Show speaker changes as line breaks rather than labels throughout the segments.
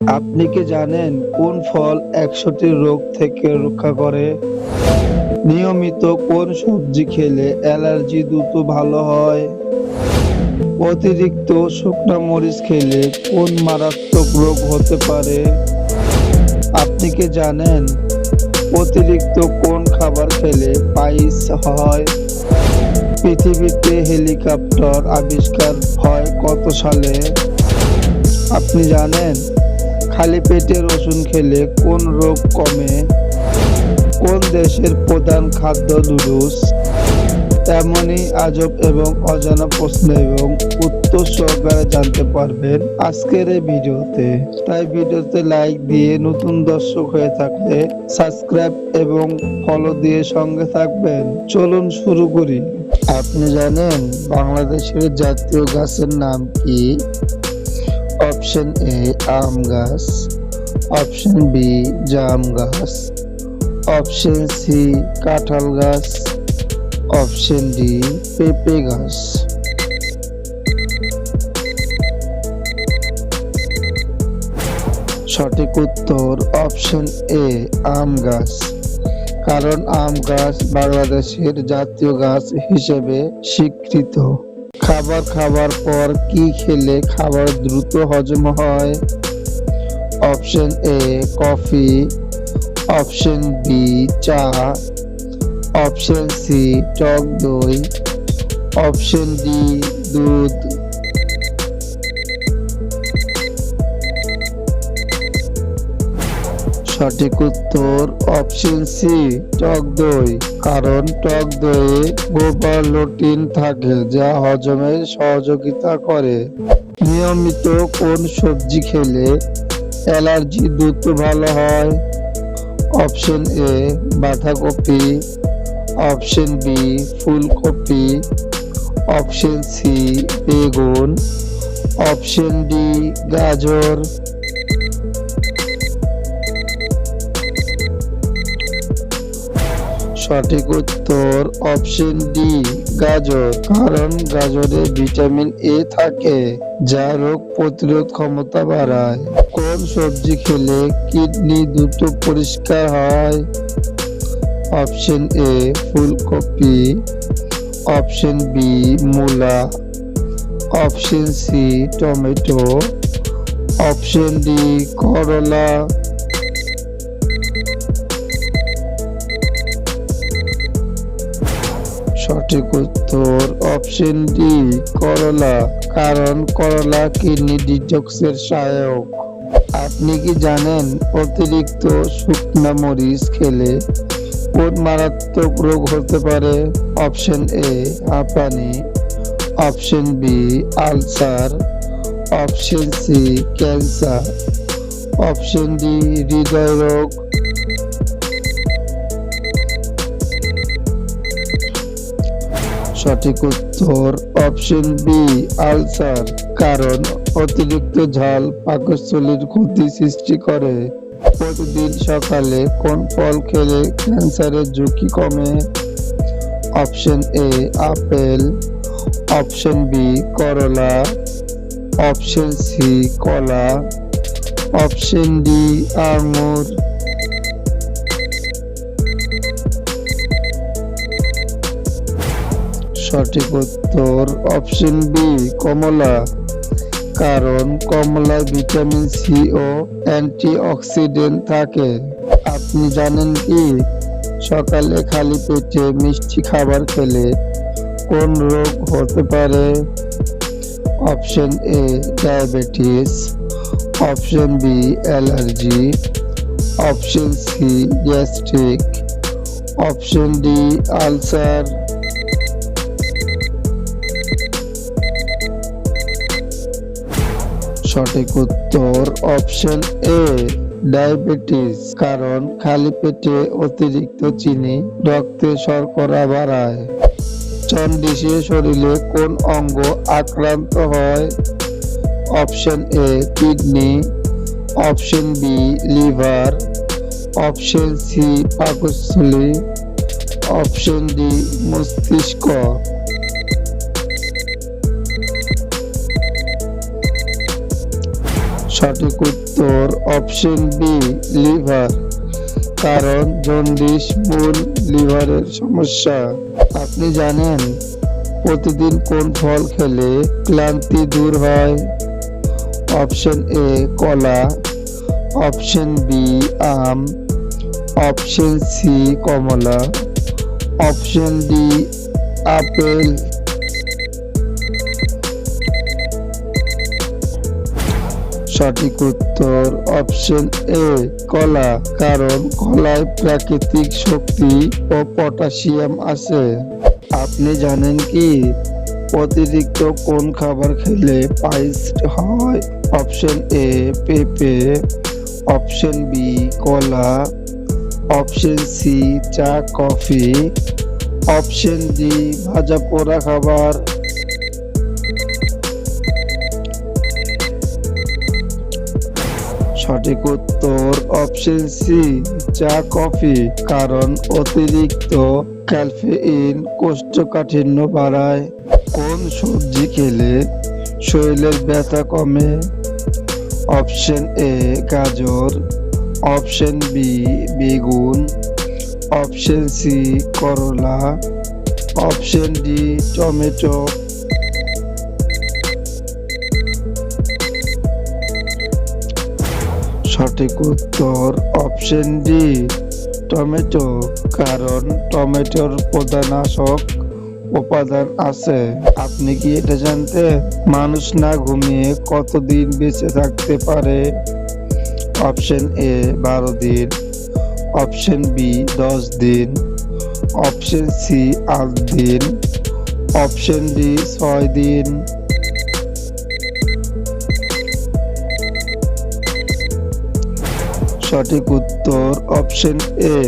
আপনি কি জানেন কোন ফল ১০০টি রোগ থেকে রক্ষা করে? নিয়মিত কোন সবজি খেলে অ্যালার্জি দ্রুত ভালো হয়? অতিরিক্ত শুকনো মরিচ খেলে কোন মারাত্মক রোগ হতে পারে? আপনি কি জানেন অতিরিক্ত কোন খাবার খেলে পাইলস হয়? পৃথিবীতে হেলিকপ্টার আবিষ্কার হয় কত সালে? আপনি জানেন খালি পেটে রসুন খেলে কোন রোগ কমে? কোন দেশের প্রধান খাদ্য নুডলস? এমনই আজব এবং অজানা প্রশ্ন এবং উত্তর সহকারে জানতে পারবেন আজকের এই ভিডিওতে। তাই ভিডিওতে লাইক দিয়ে নতুন দর্শক হয়ে থাকলে সাবস্ক্রাইব এবং ফলো দিয়ে সঙ্গে থাকবেন। চলুন শুরু করি। আপনি জানেন বাংলাদেশের জাতীয় গাছের নাম কি? অপশন এ আম গাছ, অপশন বি জাম গাছ, অপশন সি কাঁঠাল গাছ, অপশন ডি পেঁপে গাছ। সঠিক উত্তর অপশন এ আম গাছ। কারণ আম গাছ বাংলাদেশের জাতীয় গাছ হিসেবে স্বীকৃত। খাবার খাওয়ার পর কি খেলে খাবার দ্রুত হজম হয়? Option A coffee, option B চা, অপশন সি টক দই, অপশন ডি দুধ। সঠিক উত্তর অপশন সি টক দই। কারণ টক দইয়ে প্রোবায়োটিক থাকে যা হজমে সহযোগিতা করে। নিয়মিত কোন সবজি খেলে অ্যালার্জি দ্রুত ভালো হয়? অপশন এ বাঁধাকপি, অপশন বি ফুলকপি, অপশন সি বেগুন, অপশন ডি গাজর। সঠিক উত্তর অপশন ডি গাজর। কারণ গাজরে ভিটামিন এ থাকে যা রোগ প্রতিরোধ ক্ষমতা বাড়ায়। কোন সবজি খেলে কিডনি দ্রুত পরিষ্কার হয়? অপশন এ ফুলকপি, অপশন বি মূলা, option C tomato, option D করলা। সঠিক উত্তর অপশন ডি করলা। কারণ করলা কিডনি ডিটক্সের সহায়ক। আপনি কি জানেন অতিরিক্ত শুকনো মরিচ খেলে কোন মারাত্মক রোগ হতে পারে? অপশন এ হাঁপানি, option B ulcer, option C cancer, option D হৃদয় রোগ। সঠিক উত্তর অপশন বি আলসার। কারণ অতিরিক্ত ঝাল পাকস্থলীর ক্ষতি সৃষ্টি করে। প্রতিদিন সকালে কোন ফল খেলে ক্যান্সারের ঝুঁকি কমে? Option A apple, option B করলা, অপশন সি কলা, অপশন ডি আঙুর। সঠিক উত্তর অপশন বি কমলা। কারণ কমলায় ভিটামিন সি ও অ্যান্টিঅক্সিডেন্ট থাকে। আপনি জানেন কি সকালে খালি পেটে মিষ্টি খাবার খেলে কোন রোগ হতে পারে? Option A diabetes, option B allergy, option C gastric, option D ulcer. সঠিক উত্তর অপশন এ ডায়াবেটিস। কারণ খালি পেটে অতিরিক্ত চিনি রক্তে শর্করা বাড়ায়। জন্ডিসে শরীরে কোন অঙ্গ আক্রান্ত হয়? Option A kidney, option B liver, option C পাকস্থলী, অপশন ডি মস্তিষ্ক। সঠিক উত্তর উত্তর অপশন বি লিভার, কারণ জন্ডিস মূল লিভারের সমস্যা। আপনি জানেন প্রতিদিন কোন ফল খেলে ক্লান্তি দূর হয়? অপশন এ কলা, অপশন বি আম, অপশন সি কমলা, অপশন ডি আপেল। সঠিক উত্তর অপশন এ কলা, কারণ কলায় প্রাকৃতিক শক্তি ও পটাশিয়াম আছে। আপনি জানেন কি অতিরিক্ত কোন খাবার খেলে পাইলস হয়? অপশন এ পেঁপে, অপশন বি কলা, অপশন সি চা কফি, অপশন ডি ভাজা পোড়া খাবার। সঠিক উত্তর অপশন সি চা কফি, কারণ অতিরিক্ত ক্যাফেইন কোষ্ঠকাঠিন্য বাড়ায়। কোন সবজি খেলে শরীরের ব্যথা কমে? অপশন এ গাজর, অপশন বি বেগুন, অপশন সি করলা, অপশন ডি টমেটো। সঠিক উত্তর অপশন ডি টমেটো, কারণ টমেটোর প্রধানাশক উপাদান আছে। আপনি কি এটা জানতেন মানুষ না ঘুমিয়ে কতদিন বেঁচে থাকতে পারে? অপশন এ 12 দিন, অপশন বি 10 দিন, অপশন সি 8 দিন, অপশন ডি 6 দিন। সঠিক উত্তর অপশন এ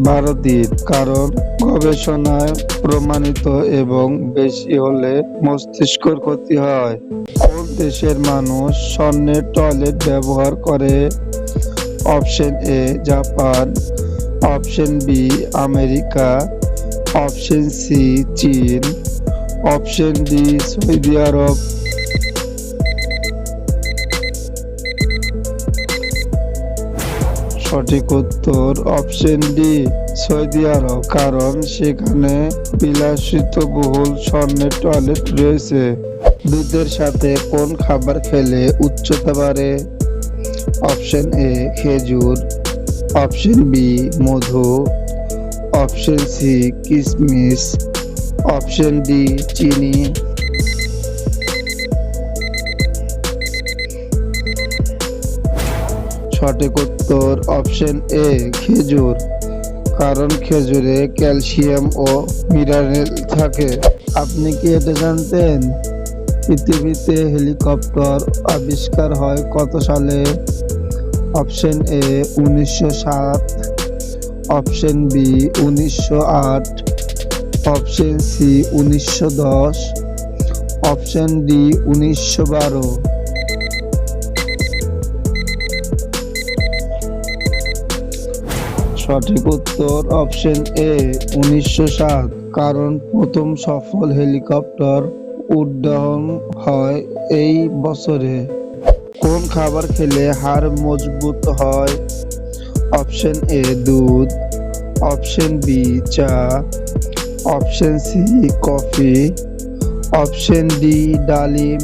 12 দিন, কারণ গবেষণায় প্রমাণিত এবং বেশি হলে মস্তিষ্কের ক্ষতি হয়। কোন দেশের মানুষ স্বর্ণের টয়লেট ব্যবহার করে? Option A Japan, option B America, option C চীন, অপশন ডি সৌদি আরব। সঠিক উত্তর অপশন ডি সৌদি আরব, কারণ সেখানে বিলাসিতবহুল স্বর্ণের টয়লেট রয়েছে। দুধের সাথে কোন খাবার খেলে উচ্চতা বাড়ে? অপশন এ খেজুর, অপশন বি মধু, অপশন সি কিশমিশ, অপশন ডি চিনি। সঠিক উত্তর অপশন এ খেজুর, কারণ খেজুরে ক্যালসিয়াম ও মিনারেল থাকে। আপনি কি এটা জানতেন পৃথিবীতে হেলিকপ্টার আবিষ্কার হয় কত সালে? Option A 1907, option B 1908, option C 1910, option D 1912। সঠিক উত্তর অপশন এ 1907, কারণ প্রথম সফল হেলিকপ্টার উড্ডয়ন হয় এই বছরে। কোন খাবার খেলে হাড় মজবুত হয়? অপশন এ দুধ, অপশন বি চা, option C coffee, option D ডালিম।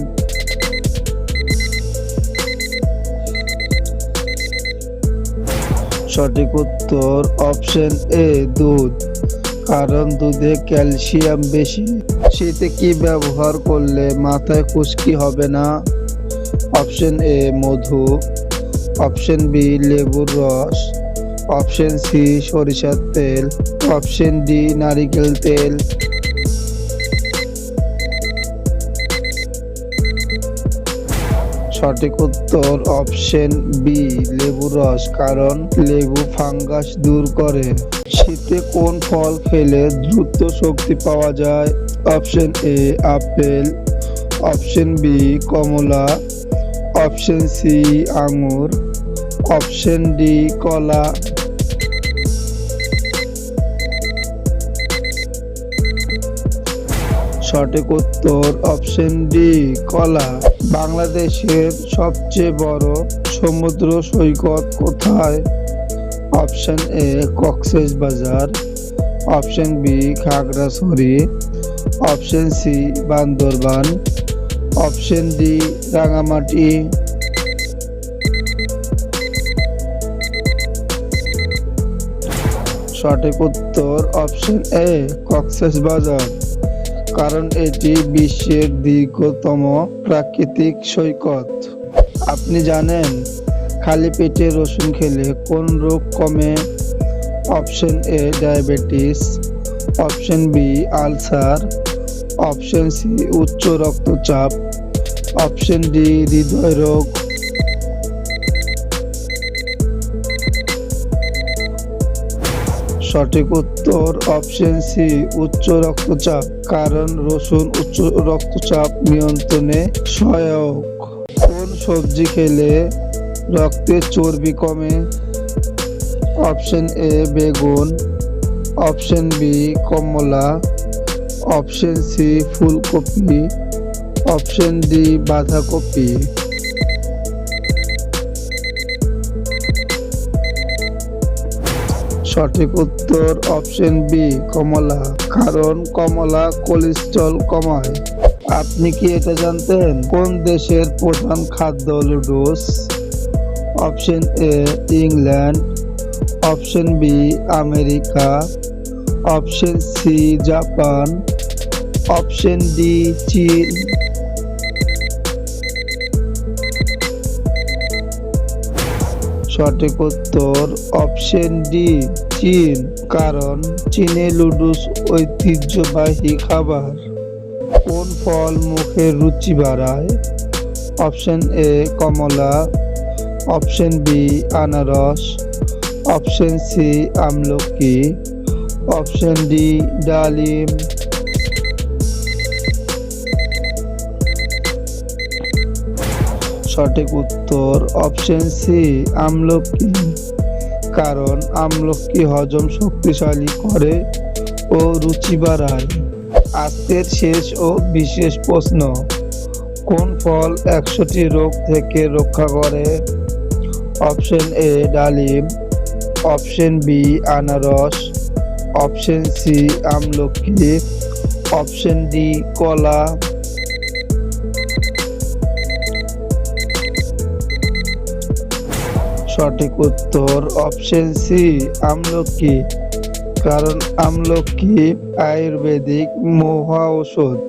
সঠিক উত্তর অপশন এ দুধ, কারণ দুধে ক্যালসিয়াম বেশি। শীতে কি ব্যবহার করলে মাথায় খুশকি হবে না? অপশন এ মধু, অপশন বি লেবুর রস, অপশন সি সরিষার তেল, অপশন ডি নারিকেল তেল। সঠিক উত্তর অপশন বি লেবুর রস, কারণ লেবু ফাঙ্গাস দূর করে। শীতে কোন ফল খেলে দ্রুত শক্তি পাওয়া যায়? Option A apple, option B কমলা, অপশন সি আঙ্গুর, অপশন ডি কলা। সঠিক উত্তর অপশন ডি কলা। বাংলাদেশের সবচেয়ে বড় সমুদ্র সৈকত কোথায়? Option A Cox's Bazar, option B Khagrachari, option C Bandarban, option D Rangamati. সঠিক উত্তর অপশন এ কক্সবাজার, কারণ এটি বিশ্বের দীর্ঘতম প্রাকৃতিক সৈকত। আপনি জানেন খালি পেটে রসুন খেলে কোন রোগ কমে? Option A diabetes, option B ulcer, option C উচ্চ রক্তচাপ, অপশন ডি হৃদয় রোগ। সঠিক উত্তর অপশন সি উচ্চ রক্তচাপ, কারণ রসুন উচ্চ রক্তচাপ নিয়ন্ত্রণে সহায়ক। কোন সবজি খেলে রক্তে চর্বি কমে? অপশন এ বেগুন, অপশন বি কমলা, অপশন সি ফুলকপি, অপশন ডি বাঁধাকপি। সঠিক উত্তর অপশন বি কমলা, কারণ কমলা কোলেস্টেরল কমায়। আপনি কি এটা জানতেন কোন দেশের প্রধান খাদ্য noodles? Option A England, option B America, option C Japan, option D চীন। সঠিক উত্তর অপশন ডি চীন, কারণ চীনে নুডলস ঐতিহ্যবাহী খাবার। কোন ফল মুখের রুচি বাড়ায়? অপশন এ কমলা, অপশন বি আনারস, অপশন সি আমলকি, অপশন ডি ডালিম। সঠিক উত্তর অপশন সি আমলকি, কারণ আমলকি হজম শক্তিশালী করে ও রুচি বাড়ায়। আজকের শেষ ও বিশেষ প্রশ্ন, কোন ফল 100টি রোগ থেকে রক্ষা করে? অপশন এ ডালিম, অপশন বি আনারস, অপশন সি আমলকি, অপশন ডি কলা। সঠিক উত্তর অপশন সি আমলকি, কারণ আমলকি আয়ুর্বেদিক মহা ঔষধ।